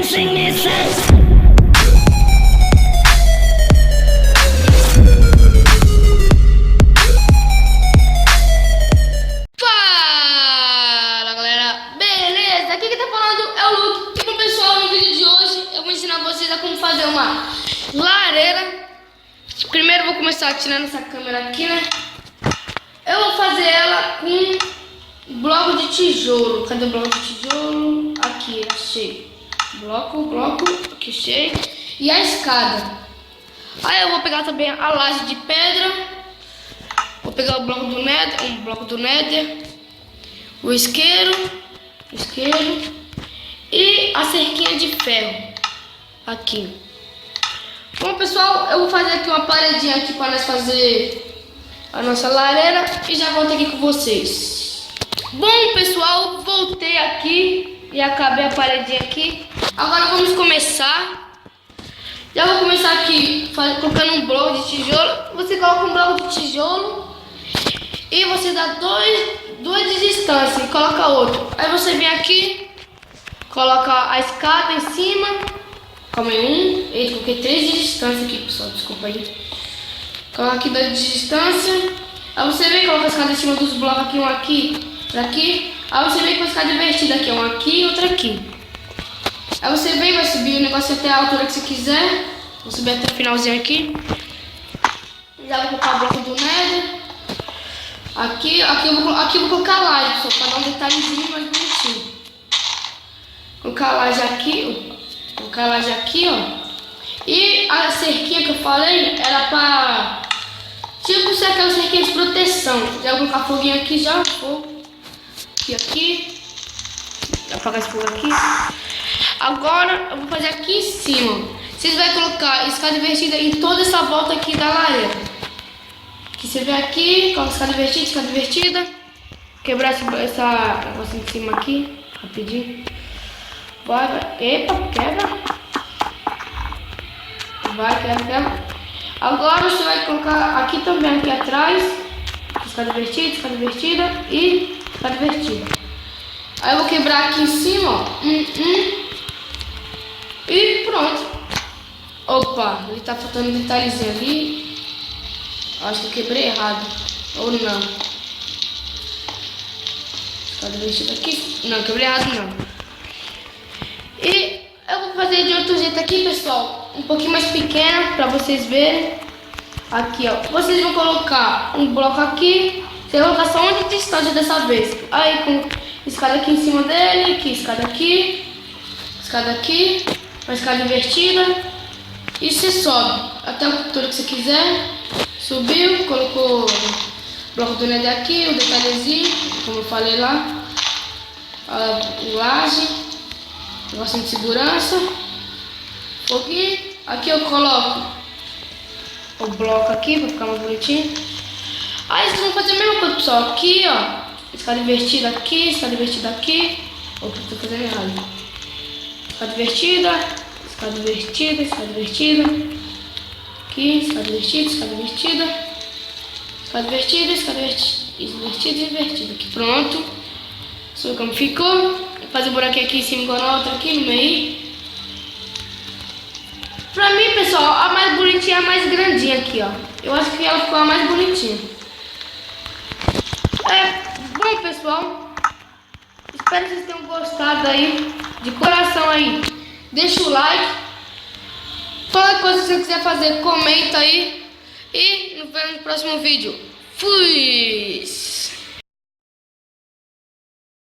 sing this song. Fala galera, beleza? Aqui quem tá falando é o Luke. E bom pessoal, no vídeo de hoje eu vou ensinar vocês a como fazer uma lareira. Primeiro eu vou começar tirando essa câmera aqui, né? Eu vou fazer ela com bloco de tijolo. Cadê o bloco de tijolo? Aqui, achei. Bloco, aqui achei. E a escada. Aí eu vou pegar também a laje de pedra. Vou pegar o bloco do Nether, um bloco do Nether. O isqueiro. E a cerquinha de ferro. Aqui. Bom pessoal, eu vou fazer aqui uma paredinha aqui para nós fazer a nossa lareira e já volto aqui com vocês. Bom pessoal, voltei aqui e acabei a paredinha aqui. Agora vamos começar. Já vou começar aqui colocando um bloco de tijolo. Você coloca um bloco de tijolo e você dá duas de distância e coloca outro. Aí você vem aqui, coloca a escada em cima. Calma aí, eita, coloquei 3 de distância aqui, pessoal, desculpa aí. Coloca aqui 2 de distância. Aí você vem, coloca a escada em cima dos blocos aqui, um aqui, outro aqui. Aí você vem com a escada invertida aqui, um aqui e outro aqui. Aí você vem, vai subir o negócio até a altura que você quiser. Vou subir até o finalzinho aqui. Já vou colocar o bloco do Nether. Aqui eu vou colocar a laje, pessoal, para dar um detalhezinho mais bonitinho. Colocar a laje aqui. Colocar a laje aqui, ó. E a cerquinha que eu falei era pra... tipo, ser aquela cerquinha de proteção. Já vou colocar foguinho aqui já. Fogo. Aqui. Vou apagar esse fogo aqui. Agora eu vou fazer aqui em cima. Vocês vão colocar escada invertida em toda essa volta aqui da lareira. Aqui você vem aqui, coloca escada invertida. Quebrar essa negócio em cima aqui. Rapidinho. Vai. Epa, quebra. Vai, quebra. Agora você vai colocar aqui também, aqui atrás. Escada invertida e escada invertida. Aí eu vou quebrar aqui em cima, ó. E pronto. Opa, ele tá faltando um detalhezinho ali. Acho que eu quebrei errado. Ou não. Escada invertida aqui. Não, quebrei errado não. E eu vou fazer de outro jeito aqui, pessoal. Um pouquinho mais pequeno pra vocês verem. Aqui, ó. Vocês vão colocar um bloco aqui. Você vai colocar só um de distância dessa vez. Aí com escada aqui em cima dele. Aqui, escada aqui. Escada aqui. Uma escada invertida. E você sobe até a altura que você quiser. Subiu, colocou o bloco do Nether aqui, o detalhezinho, como eu falei lá. O laje. Negócio de segurança. Foguinho. Aqui eu coloco o bloco aqui para ficar mais bonitinho. Aí vocês vão fazer a mesma coisa, pessoal. Aqui, ó. Escada invertida aqui, escada invertida aqui. Opa, tô fazendo errado. Escada invertida. Aqui, escada invertida. Aqui, pronto. Só como ficou. Vou fazer um buraquinho aqui em cima igual a outra aqui no meio. Pra mim, pessoal, a mais bonitinha é a mais grandinha aqui, ó. Eu acho que ela ficou a mais bonitinha. Bom, pessoal. Espero que vocês tenham gostado aí. De coração aí. Deixa o like. Qualquer coisa que você quiser fazer, comenta aí. E nos vemos no próximo vídeo. Fui!